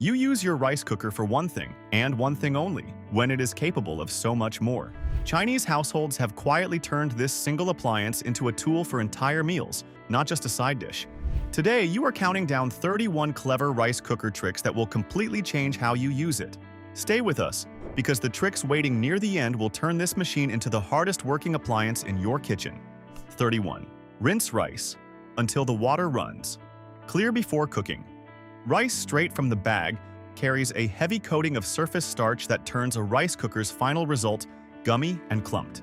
You use your rice cooker for one thing, and one thing only, when it is capable of so much more. Chinese households have quietly turned this single appliance into a tool for entire meals, not just a side dish. Today, you are counting down 31 clever rice cooker tricks that will completely change how you use it. Stay with us, because the tricks waiting near the end will turn this machine into the hardest working appliance in your kitchen. 31. Rinse rice until the water runs. Clear before cooking. Rice straight from the bag carries a heavy coating of surface starch that turns a rice cooker's final result gummy and clumped.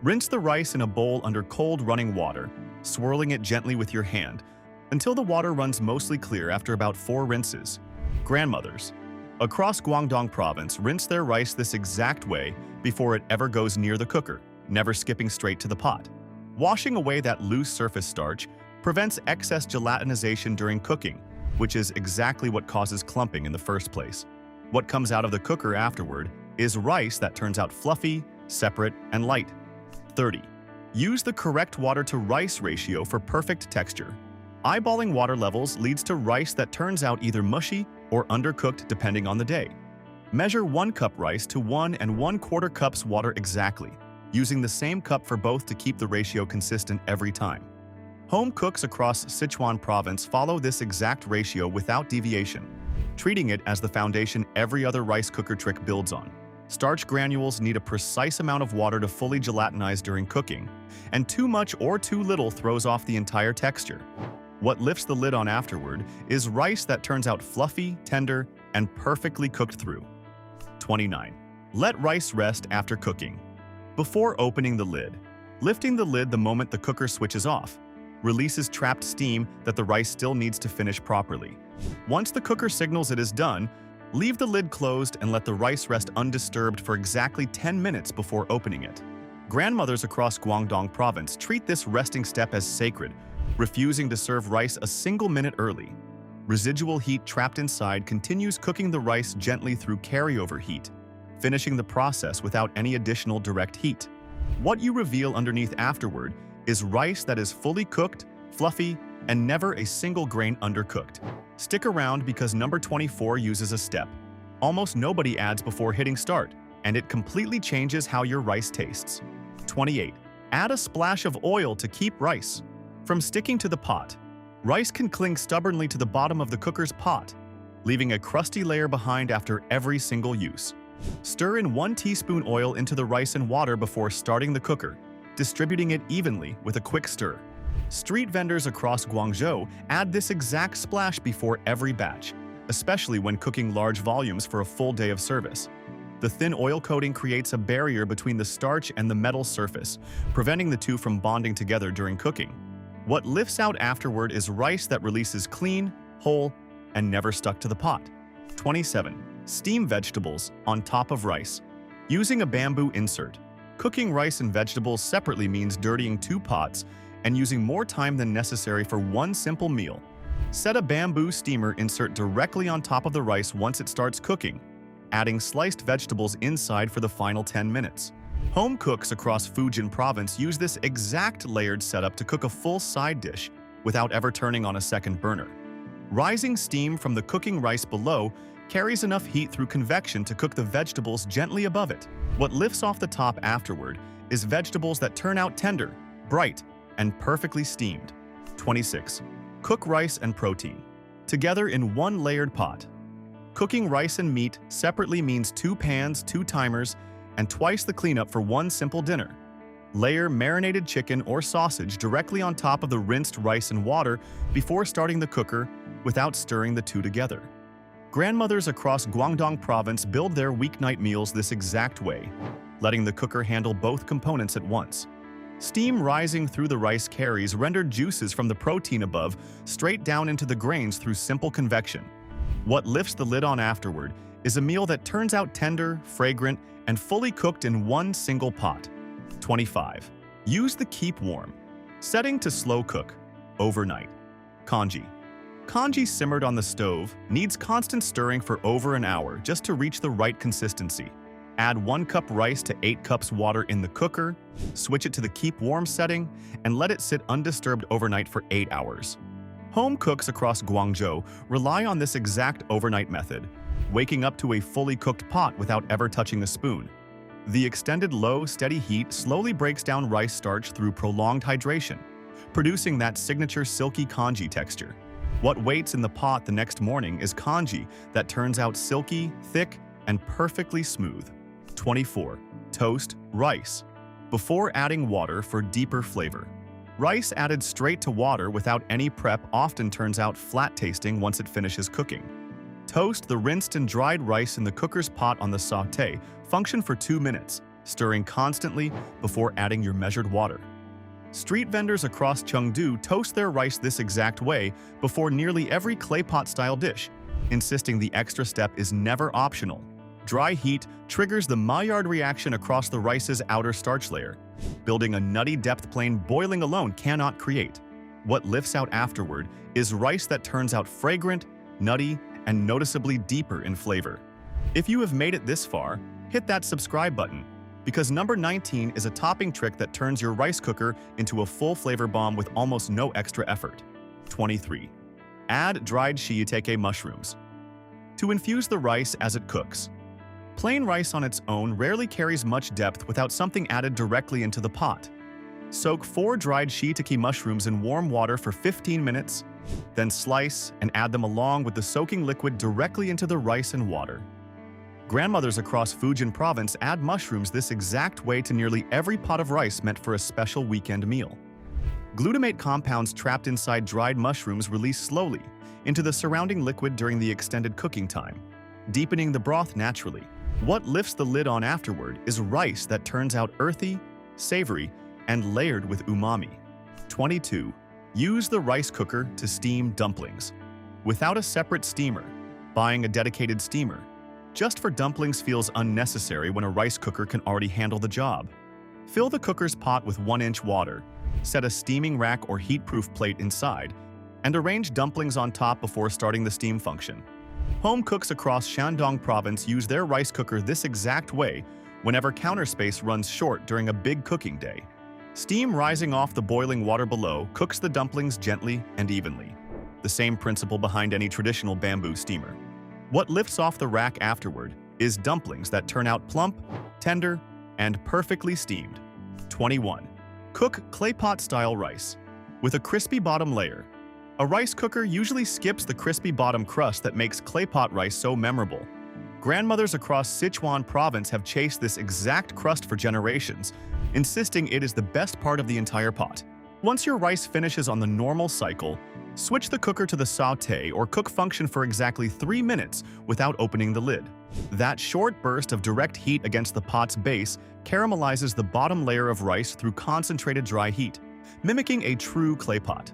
Rinse the rice in a bowl under cold running water, swirling it gently with your hand, until the water runs mostly clear after about 4 rinses. Grandmothers across Guangdong province rinse their rice this exact way before it ever goes near the cooker, never skipping straight to the pot. Washing away that loose surface starch prevents excess gelatinization during cooking, which is exactly what causes clumping in the first place. What comes out of the cooker afterward is rice that turns out fluffy, separate, and light. 30. Use the correct water to rice ratio for perfect texture. Eyeballing water levels leads to rice that turns out either mushy or undercooked depending on the day. Measure 1 cup rice to 1 1/4 cups water exactly, using the same cup for both to keep the ratio consistent every time. Home cooks across Sichuan province follow this exact ratio without deviation, treating it as the foundation every other rice cooker trick builds on. Starch granules need a precise amount of water to fully gelatinize during cooking, and too much or too little throws off the entire texture. What lifts the lid on afterward is rice that turns out fluffy, tender, and perfectly cooked through. 29. Let rice rest after cooking. Before opening the lid, lifting the lid the moment the cooker switches off releases trapped steam that the rice still needs to finish properly. Once the cooker signals it is done, leave the lid closed and let the rice rest undisturbed for exactly 10 minutes before opening it. Grandmothers across Guangdong province treat this resting step as sacred, refusing to serve rice a single minute early. Residual heat trapped inside continues cooking the rice gently through carryover heat, finishing the process without any additional direct heat. What you reveal underneath afterward is rice that is fully cooked, fluffy, and never a single grain undercooked. Stick around because number 24 uses a step almost nobody adds before hitting start, and it completely changes how your rice tastes. 28. Add a splash of oil to keep rice from sticking to the pot. Rice can cling stubbornly to the bottom of the cooker's pot, leaving a crusty layer behind after every single use. Stir in 1 teaspoon oil into the rice and water before starting the cooker, distributing it evenly with a quick stir. Street vendors across Guangzhou add this exact splash before every batch, especially when cooking large volumes for a full day of service. The thin oil coating creates a barrier between the starch and the metal surface, preventing the two from bonding together during cooking. What lifts out afterward is rice that releases clean, whole, and never stuck to the pot. 27. Steam vegetables on top of rice. Using a bamboo insert. Cooking rice and vegetables separately means dirtying 2 pots and using more time than necessary for one simple meal. Set a bamboo steamer insert directly on top of the rice once it starts cooking, adding sliced vegetables inside for the final 10 minutes. Home cooks across Fujian province use this exact layered setup to cook a full side dish without ever turning on a second burner. Rising steam from the cooking rice below carries enough heat through convection to cook the vegetables gently above it. What lifts off the top afterward is vegetables that turn out tender, bright, and perfectly steamed. 26. Cook rice and protein together in one layered pot. Cooking rice and meat separately means 2 pans, 2 timers, and twice the cleanup for one simple dinner. Layer marinated chicken or sausage directly on top of the rinsed rice and water before starting the cooker without stirring the two together. Grandmothers across Guangdong province build their weeknight meals this exact way, letting the cooker handle both components at once. Steam rising through the rice carries rendered juices from the protein above straight down into the grains through simple convection. What lifts the lid on afterward is a meal that turns out tender, fragrant, and fully cooked in one single pot. 25. Use the keep warm setting to slow cook overnight. Congee. Congee simmered on the stove needs constant stirring for over an hour just to reach the right consistency. Add 1 cup rice to 8 cups water in the cooker, switch it to the keep warm setting, and let it sit undisturbed overnight for 8 hours. Home cooks across Guangzhou rely on this exact overnight method, waking up to a fully cooked pot without ever touching a spoon. The extended low, steady heat slowly breaks down rice starch through prolonged hydration, producing that signature silky congee texture. What waits in the pot the next morning is congee that turns out silky, thick, and perfectly smooth. 24. Toast rice. Before adding water for deeper flavor. Rice added straight to water without any prep often turns out flat-tasting once it finishes cooking. Toast the rinsed and dried rice in the cooker's pot on the sauté. Function for 2 minutes, stirring constantly before adding your measured water. Street vendors across Chengdu toast their rice this exact way before nearly every claypot-style dish, insisting the extra step is never optional. Dry heat triggers the Maillard reaction across the rice's outer starch layer, building a nutty depth plain boiling alone cannot create. What lifts out afterward is rice that turns out fragrant, nutty, and noticeably deeper in flavor. If you have made it this far, hit that subscribe button, because number 19 is a topping trick that turns your rice cooker into a full flavor bomb with almost no extra effort. 23. Add dried shiitake mushrooms. To infuse the rice as it cooks. Plain rice on its own rarely carries much depth without something added directly into the pot. Soak 4 dried shiitake mushrooms in warm water for 15 minutes, then slice and add them along with the soaking liquid directly into the rice and water. Grandmothers across Fujian province add mushrooms this exact way to nearly every pot of rice meant for a special weekend meal. Glutamate compounds trapped inside dried mushrooms release slowly into the surrounding liquid during the extended cooking time, deepening the broth naturally. What lifts the lid on afterward is rice that turns out earthy, savory, and layered with umami. 22. Use the rice cooker to steam dumplings. Without a separate steamer, buying a dedicated steamer just for dumplings feels unnecessary when a rice cooker can already handle the job. Fill the cooker's pot with 1-inch water, set a steaming rack or heat-proof plate inside, and arrange dumplings on top before starting the steam function. Home cooks across Shandong province use their rice cooker this exact way whenever counter space runs short during a big cooking day. Steam rising off the boiling water below cooks the dumplings gently and evenly, the same principle behind any traditional bamboo steamer. What lifts off the rack afterward is dumplings that turn out plump, tender, and perfectly steamed. 21. Cook claypot-style rice. With a crispy bottom layer. A rice cooker usually skips the crispy bottom crust that makes claypot rice so memorable. Grandmothers across Sichuan province have chased this exact crust for generations, insisting it is the best part of the entire pot. Once your rice finishes on the normal cycle, switch the cooker to the sauté or cook function for exactly 3 minutes without opening the lid. That short burst of direct heat against the pot's base caramelizes the bottom layer of rice through concentrated dry heat, mimicking a true clay pot.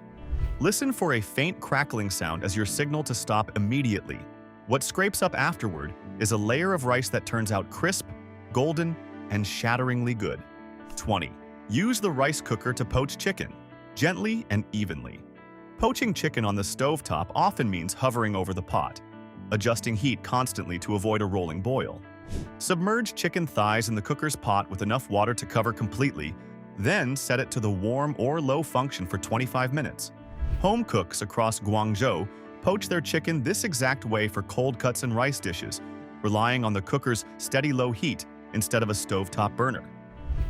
Listen for a faint crackling sound as your signal to stop immediately. What scrapes up afterward is a layer of rice that turns out crisp, golden, and shatteringly good. 20. Use the rice cooker to poach chicken, gently and evenly. Poaching chicken on the stovetop often means hovering over the pot, adjusting heat constantly to avoid a rolling boil. Submerge chicken thighs in the cooker's pot with enough water to cover completely, then set it to the warm or low function for 25 minutes. Home cooks across Guangzhou poach their chicken this exact way for cold cuts and rice dishes, relying on the cooker's steady low heat instead of a stovetop burner.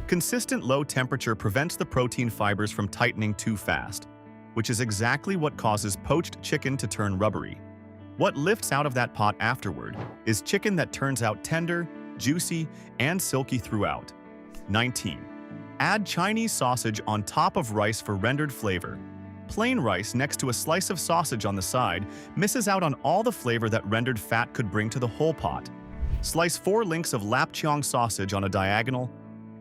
Consistent low temperature prevents the protein fibers from tightening too fast, which is exactly what causes poached chicken to turn rubbery. What lifts out of that pot afterward is chicken that turns out tender, juicy, and silky throughout. 19. Add Chinese sausage on top of rice for rendered flavor. Plain rice next to a slice of sausage on the side misses out on all the flavor that rendered fat could bring to the whole pot. Slice 4 links of lapcheong sausage on a diagonal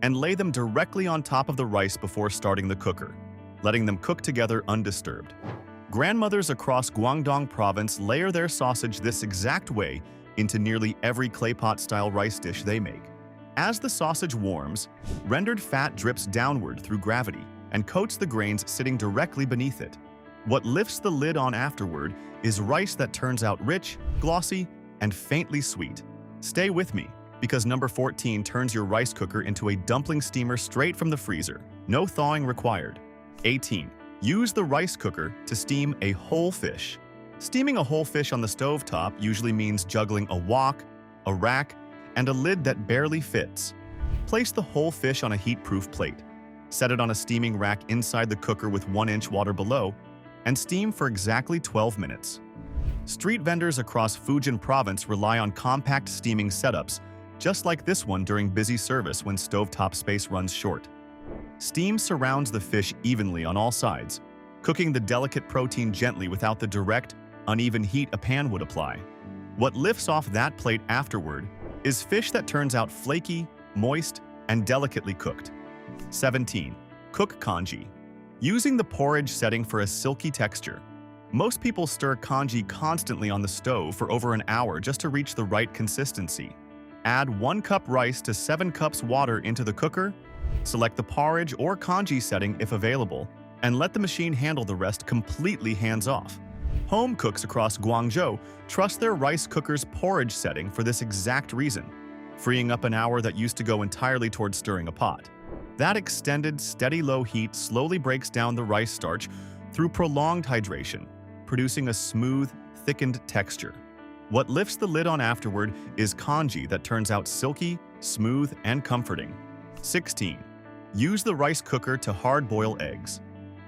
and lay them directly on top of the rice before starting the cooker, letting them cook together undisturbed. Grandmothers across Guangdong province layer their sausage this exact way into nearly every claypot-style rice dish they make. As the sausage warms, rendered fat drips downward through gravity and coats the grains sitting directly beneath it. What lifts the lid on afterward is rice that turns out rich, glossy, and faintly sweet. Stay with me, because number 14 turns your rice cooker into a dumpling steamer straight from the freezer. No thawing required. 18. Use the rice cooker to steam a whole fish. Steaming a whole fish on the stovetop usually means juggling a wok, a rack, and a lid that barely fits. Place the whole fish on a heat-proof plate. Set it on a steaming rack inside the cooker with 1-inch water below, and steam for exactly 12 minutes. Street vendors across Fujian province rely on compact steaming setups, just like this one during busy service when stovetop space runs short. Steam surrounds the fish evenly on all sides, cooking the delicate protein gently without the direct, uneven heat a pan would apply. What lifts off that plate afterward is fish that turns out flaky, moist, and delicately cooked. 17. Cook congee. Using the porridge setting for a silky texture. Most people stir congee constantly on the stove for over an hour just to reach the right consistency. Add 1 cup rice to 7 cups water into the cooker, select the porridge or congee setting if available, and let the machine handle the rest completely hands-off. Home cooks across Guangdong trust their rice cooker's porridge setting for this exact reason, freeing up an hour that used to go entirely towards stirring a pot. That extended, steady low heat slowly breaks down the rice starch through prolonged hydration, producing a smooth, thickened texture. What lifts the lid on afterward is congee that turns out silky, smooth, and comforting. 16. Use the rice cooker to hard-boil eggs.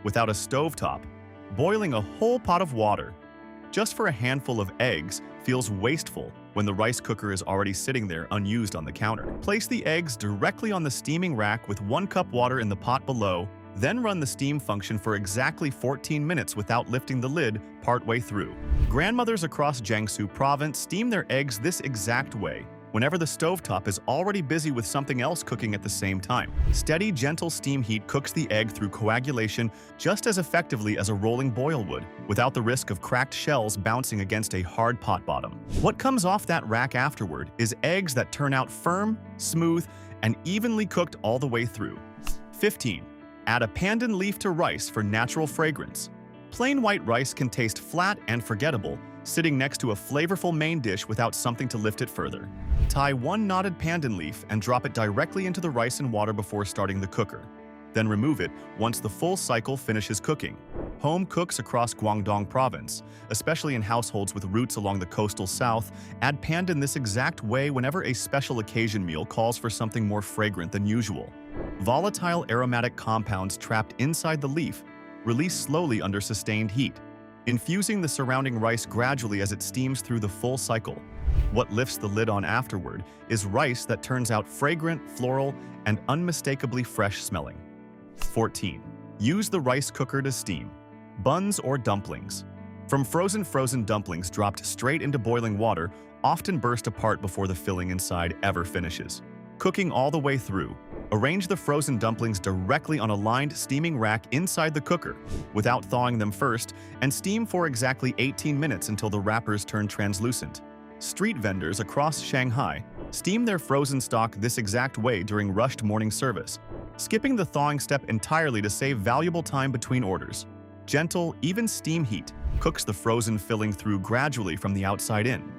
Without a stovetop, boiling a whole pot of water just for a handful of eggs feels wasteful when the rice cooker is already sitting there unused on the counter. Place the eggs directly on the steaming rack with 1 cup water in the pot below, then run the steam function for exactly 14 minutes without lifting the lid partway through. Grandmothers across Jiangsu province steam their eggs this exact way, whenever the stovetop is already busy with something else cooking at the same time. Steady, gentle steam heat cooks the egg through coagulation just as effectively as a rolling boil would, without the risk of cracked shells bouncing against a hard pot bottom. What comes off that rack afterward is eggs that turn out firm, smooth, and evenly cooked all the way through. 15. Add a pandan leaf to rice for natural fragrance. Plain white rice can taste flat and forgettable, sitting next to a flavorful main dish without something to lift it further. Tie 1 knotted pandan leaf and drop it directly into the rice and water before starting the cooker. Then remove it once the full cycle finishes cooking. Home cooks across Guangdong province, especially in households with roots along the coastal south, add pandan this exact way whenever a special occasion meal calls for something more fragrant than usual. Volatile aromatic compounds trapped inside the leaf release slowly under sustained heat, infusing the surrounding rice gradually as it steams through the full cycle. What lifts the lid on afterward is rice that turns out fragrant, floral, and unmistakably fresh smelling. 14. Use the rice cooker to steam buns or dumplings. From frozen dumplings dropped straight into boiling water often burst apart before the filling inside ever finishes. Cooking all the way through, arrange the frozen dumplings directly on a lined steaming rack inside the cooker, without thawing them first, and steam for exactly 18 minutes until the wrappers turn translucent. Street vendors across Shanghai steam their frozen stock this exact way during rushed morning service, skipping the thawing step entirely to save valuable time between orders. Gentle, even steam heat cooks the frozen filling through gradually from the outside in,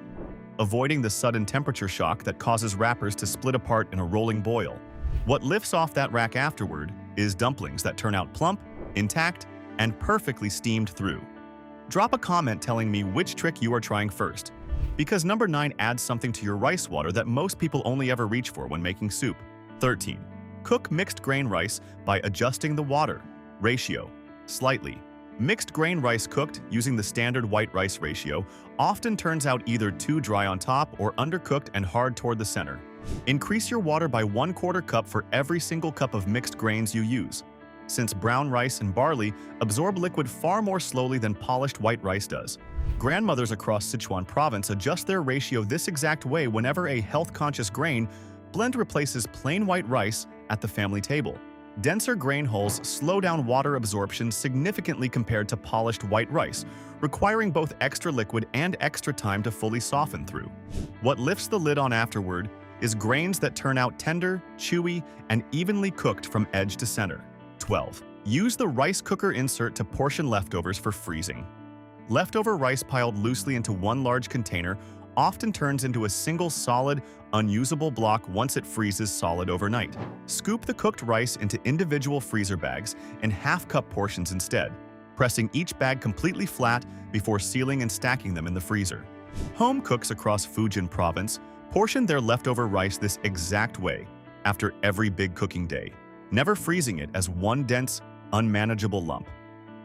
avoiding the sudden temperature shock that causes wrappers to split apart in a rolling boil. What lifts off that rack afterward is dumplings that turn out plump, intact, and perfectly steamed through. Drop a comment telling me which trick you are trying first, because number 9 adds something to your rice water that most people only ever reach for when making soup. 13. Cook mixed grain rice by adjusting the water ratio slightly. Mixed grain rice cooked using the standard white rice ratio often turns out either too dry on top or undercooked and hard toward the center. Increase your water by 1/4 cup for every single cup of mixed grains you use, since brown rice and barley absorb liquid far more slowly than polished white rice does. Grandmothers across Sichuan province adjust their ratio this exact way whenever a health-conscious grain blend replaces plain white rice at the family table. Denser grain hulls slow down water absorption significantly compared to polished white rice, requiring both extra liquid and extra time to fully soften through. What lifts the lid on afterward is grains that turn out tender, chewy, and evenly cooked from edge to center. 12. Use the rice cooker insert to portion leftovers for freezing. Leftover rice piled loosely into one large container often turns into a single solid, unusable block once it freezes solid overnight. Scoop the cooked rice into individual freezer bags in half-cup portions instead, pressing each bag completely flat before sealing and stacking them in the freezer. Home cooks across Fujian province portion their leftover rice this exact way after every big cooking day, never freezing it as one dense, unmanageable lump.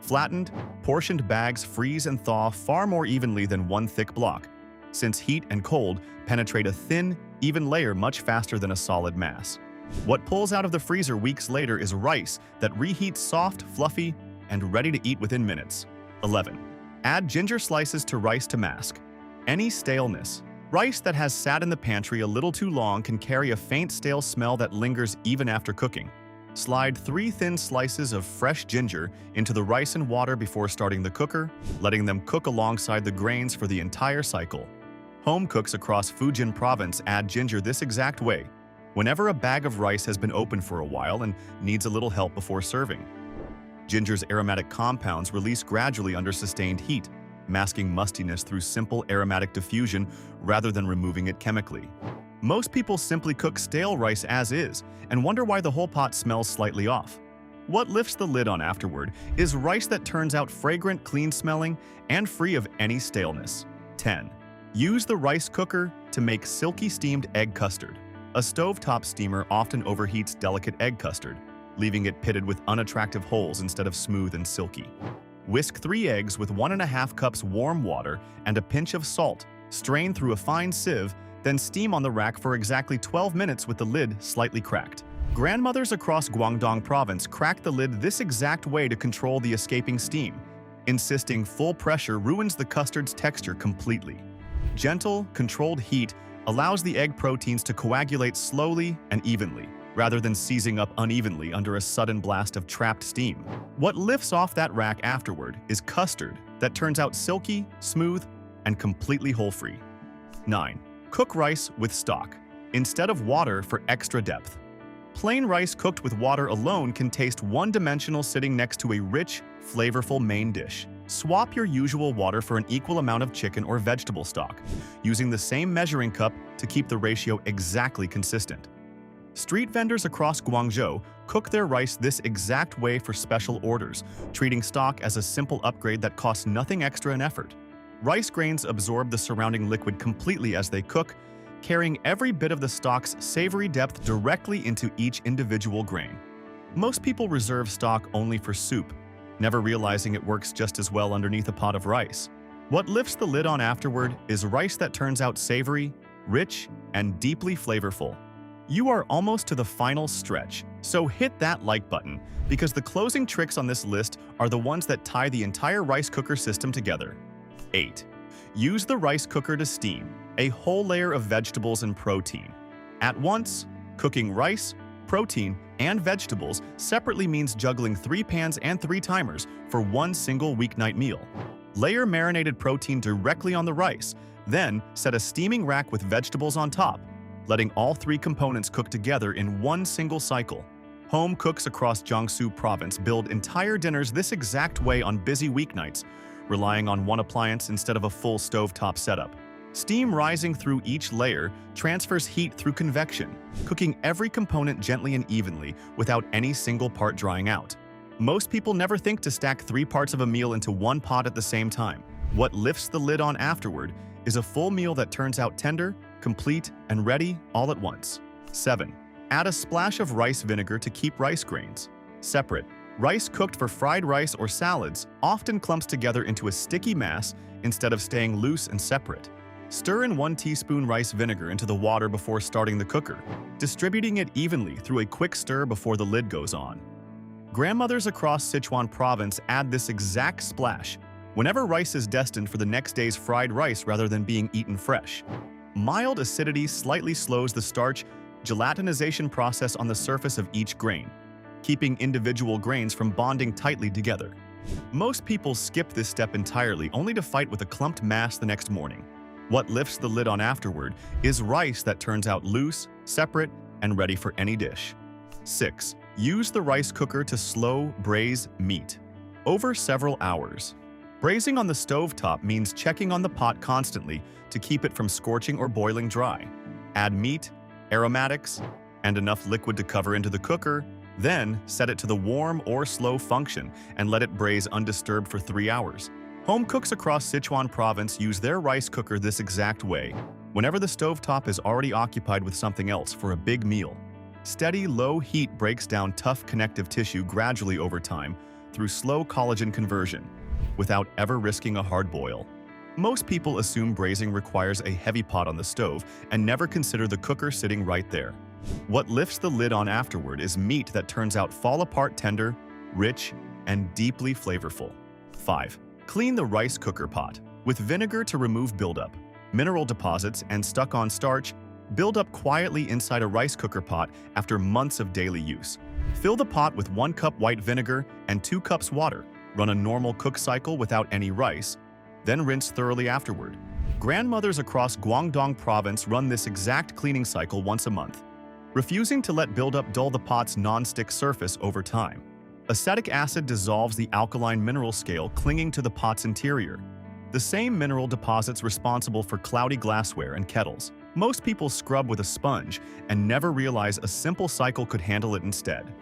Flattened, portioned bags freeze and thaw far more evenly than one thick block, since heat and cold penetrate a thin, even layer much faster than a solid mass. What pulls out of the freezer weeks later is rice that reheats soft, fluffy, and ready to eat within minutes. 11. Add ginger slices to rice to mask any staleness. Rice that has sat in the pantry a little too long can carry a faint stale smell that lingers even after cooking. Slide 3 thin slices of fresh ginger into the rice and water before starting the cooker, letting them cook alongside the grains for the entire cycle. Home cooks across Fujian province add ginger this exact way, whenever a bag of rice has been open for a while and needs a little help before serving. Ginger's aromatic compounds release gradually under sustained heat, masking mustiness through simple aromatic diffusion rather than removing it chemically. Most people simply cook stale rice as is and wonder why the whole pot smells slightly off. What lifts the lid on afterward is rice that turns out fragrant, clean-smelling, and free of any staleness. 10. Use the rice cooker to make silky steamed egg custard. A stovetop steamer often overheats delicate egg custard, leaving it pitted with unattractive holes instead of smooth and silky. Whisk 3 eggs with 1½ cups warm water and a pinch of salt, strain through a fine sieve, then steam on the rack for exactly 12 minutes with the lid slightly cracked. Grandmothers across Guangdong province crack the lid this exact way to control the escaping steam. Insisting full pressure ruins the custard's texture completely. Gentle, controlled heat allows the egg proteins to coagulate slowly and evenly, rather than seizing up unevenly under a sudden blast of trapped steam. What lifts off that rack afterward is custard that turns out silky, smooth, and completely hole-free. 9. Cook rice with stock, instead of water for extra depth. Plain rice cooked with water alone can taste one-dimensional sitting next to a rich, flavorful main dish. Swap your usual water for an equal amount of chicken or vegetable stock, using the same measuring cup to keep the ratio exactly consistent. Street vendors across Guangzhou cook their rice this exact way for special orders, treating stock as a simple upgrade that costs nothing extra in effort. Rice grains absorb the surrounding liquid completely as they cook, carrying every bit of the stock's savory depth directly into each individual grain. Most people reserve stock only for soup, never realizing it works just as well underneath a pot of rice. What lifts the lid on afterward is rice that turns out savory, rich, and deeply flavorful. You are almost to the final stretch, so hit that like button, because the closing tricks on this list are the ones that tie the entire rice cooker system together. 8. Use the rice cooker to steam a whole layer of vegetables and protein. At once, cooking rice, protein, and vegetables separately means juggling 3 pans and 3 timers for one single weeknight meal. Layer marinated protein directly on the rice, then set a steaming rack with vegetables on top, letting all 3 components cook together in one single cycle. Home cooks across Jiangsu province build entire dinners this exact way on busy weeknights, relying on one appliance instead of a full stovetop setup. Steam rising through each layer transfers heat through convection, cooking every component gently and evenly without any single part drying out. Most people never think to stack 3 parts of a meal into one pot at the same time. What lifts the lid on afterward is a full meal that turns out tender, complete, and ready all at once. 7. Add a splash of rice vinegar to keep rice grains separate. Rice cooked for fried rice or salads often clumps together into a sticky mass instead of staying loose and separate. Stir in 1 teaspoon rice vinegar into the water before starting the cooker, distributing it evenly through a quick stir before the lid goes on. Grandmothers across Sichuan province add this exact splash whenever rice is destined for the next day's fried rice rather than being eaten fresh. Mild acidity slightly slows the starch gelatinization process on the surface of each grain, keeping individual grains from bonding tightly together. Most people skip this step entirely, only to fight with a clumped mass the next morning. What lifts the lid on afterward is rice that turns out loose, separate, and ready for any dish. 6. Use the rice cooker to slow braise meat over several hours. Braising on the stovetop means checking on the pot constantly to keep it from scorching or boiling dry. Add meat, aromatics, and enough liquid to cover into the cooker, then set it to the warm or slow function and let it braise undisturbed for 3 hours. Home cooks across Sichuan province use their rice cooker this exact way, whenever the stovetop is already occupied with something else for a big meal. Steady, low heat breaks down tough connective tissue gradually over time through slow collagen conversion, without ever risking a hard boil. Most people assume braising requires a heavy pot on the stove and never consider the cooker sitting right there. What lifts the lid on afterward is meat that turns out fall-apart tender, rich, and deeply flavorful. 5. Clean the rice cooker pot. With vinegar to remove buildup, mineral deposits, and stuck-on starch, build up quietly inside a rice cooker pot after months of daily use. Fill the pot with 1 cup white vinegar and 2 cups water. Run a normal cook cycle without any rice, then rinse thoroughly afterward. Grandmothers across Guangdong province run this exact cleaning cycle once a month, refusing to let buildup dull the pot's non-stick surface over time. Acetic acid dissolves the alkaline mineral scale clinging to the pot's interior, the same mineral deposits responsible for cloudy glassware and kettles. Most people scrub with a sponge and never realize a simple cycle could handle it instead.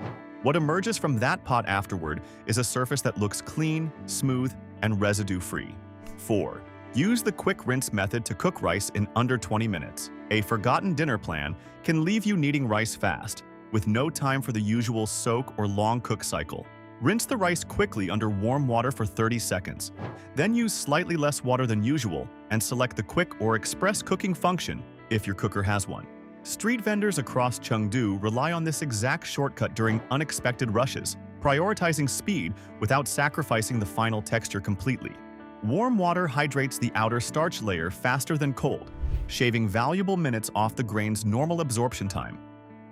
What emerges from that pot afterward is a surface that looks clean, smooth, and residue-free. 4. Use the quick rinse method to cook rice in under 20 minutes. A forgotten dinner plan can leave you needing rice fast, with no time for the usual soak or long cook cycle. Rinse the rice quickly under warm water for 30 seconds. Then use slightly less water than usual and select the quick or express cooking function if your cooker has one. Street vendors across Chengdu rely on this exact shortcut during unexpected rushes, prioritizing speed without sacrificing the final texture completely. Warm water hydrates the outer starch layer faster than cold, shaving valuable minutes off the grain's normal absorption time.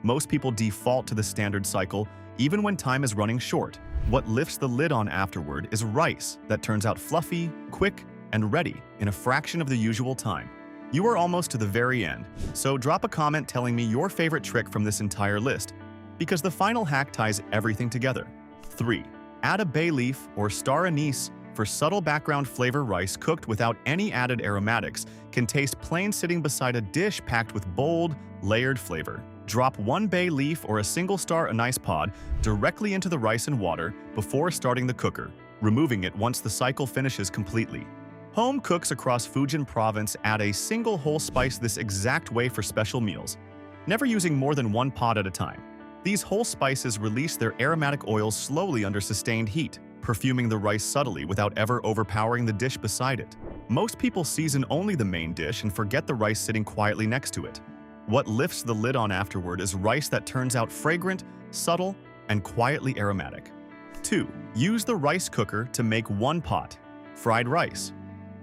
Most people default to the standard cycle, even when time is running short. What lifts the lid on afterward is rice that turns out fluffy, quick, and ready in a fraction of the usual time. You are almost to the very end, so drop a comment telling me your favorite trick from this entire list, because the final hack ties everything together. 3. Add a bay leaf or star anise for subtle background flavor. Rice cooked without any added aromatics can taste plain sitting beside a dish packed with bold, layered flavor. Drop 1 bay leaf or a single star anise pod directly into the rice and water before starting the cooker, removing it once the cycle finishes completely. Home cooks across Fujian province add a single whole spice this exact way for special meals, never using more than 1 pod at a time. These whole spices release their aromatic oils slowly under sustained heat, perfuming the rice subtly without ever overpowering the dish beside it. Most people season only the main dish and forget the rice sitting quietly next to it. What lifts the lid on afterward is rice that turns out fragrant, subtle, and quietly aromatic. 2. Use the rice cooker to make 1 pot. Fried rice.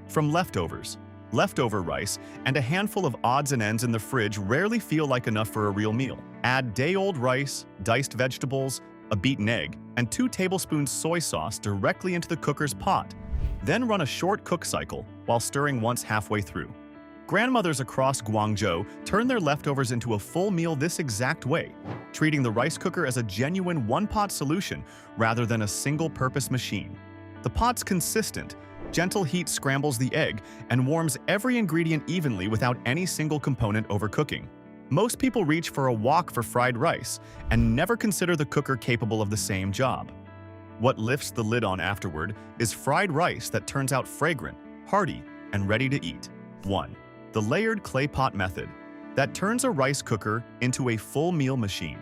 From leftovers. Leftover rice and a handful of odds and ends in the fridge rarely feel like enough for a real meal. Add day-old rice, diced vegetables, a beaten egg, and 2 tablespoons soy sauce directly into the cooker's pot. Then run a short cook cycle while stirring once halfway through. Grandmothers across Guangzhou turn their leftovers into a full meal this exact way, treating the rice cooker as a genuine one-pot solution rather than a single-purpose machine. The pot's consistent, gentle heat scrambles the egg and warms every ingredient evenly without any single component overcooking. Most people reach for a wok for fried rice and never consider the cooker capable of the same job. What lifts the lid on afterward is fried rice that turns out fragrant, hearty, and ready to eat. 1. The layered claypot method that turns a rice cooker into a full meal machine.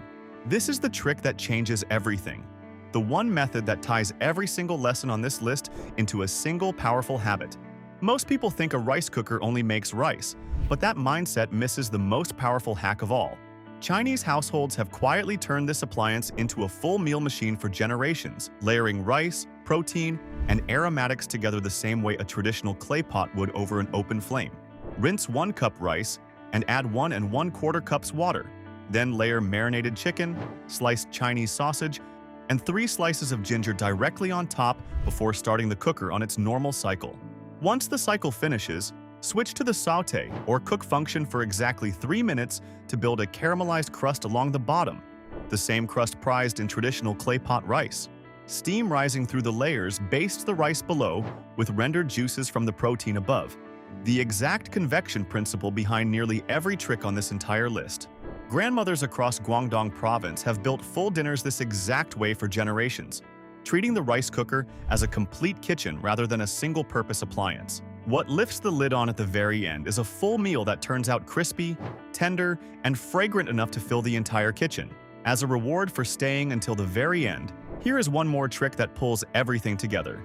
This is the trick that changes everything. The one method that ties every single lesson on this list into a single powerful habit. Most people think a rice cooker only makes rice, but that mindset misses the most powerful hack of all. Chinese households have quietly turned this appliance into a full meal machine for generations, layering rice, protein, and aromatics together the same way a traditional clay pot would over an open flame. Rinse 1 cup rice and add 1 1/4 cups water. Then layer marinated chicken, sliced Chinese sausage, and 3 slices of ginger directly on top before starting the cooker on its normal cycle. Once the cycle finishes, switch to the sauté or cook function for exactly 3 minutes to build a caramelized crust along the bottom, the same crust prized in traditional clay pot rice. Steam rising through the layers bastes the rice below with rendered juices from the protein above. The exact convection principle behind nearly every trick on this entire list. Grandmothers across Guangdong province have built full dinners this exact way for generations, treating the rice cooker as a complete kitchen rather than a single-purpose appliance. What lifts the lid on at the very end is a full meal that turns out crispy, tender, and fragrant enough to fill the entire kitchen. As a reward for staying until the very end, here is one more trick that pulls everything together.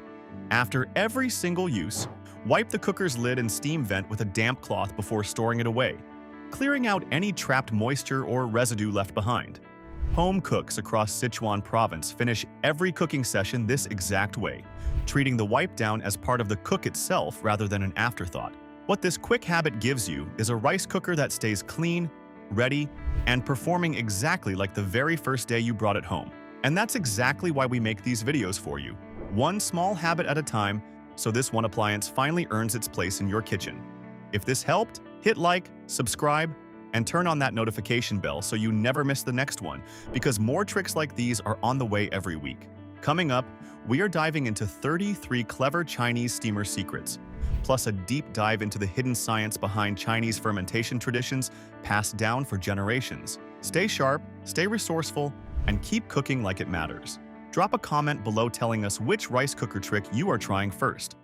After every single use, wipe the cooker's lid and steam vent with a damp cloth before storing it away, clearing out any trapped moisture or residue left behind. Home cooks across Sichuan province finish every cooking session this exact way, treating the wipe down as part of the cook itself rather than an afterthought. What this quick habit gives you is a rice cooker that stays clean, ready, and performing exactly like the very first day you brought it home. And that's exactly why we make these videos for you, one small habit at a time, so this one appliance finally earns its place in your kitchen. If this helped, hit like, subscribe, and turn on that notification bell so you never miss the next one, because more tricks like these are on the way every week. Coming up, we are diving into 33 clever Chinese steamer secrets, plus a deep dive into the hidden science behind Chinese fermentation traditions passed down for generations. Stay sharp, stay resourceful, and keep cooking like it matters. Drop a comment below telling us which rice cooker trick you are trying first.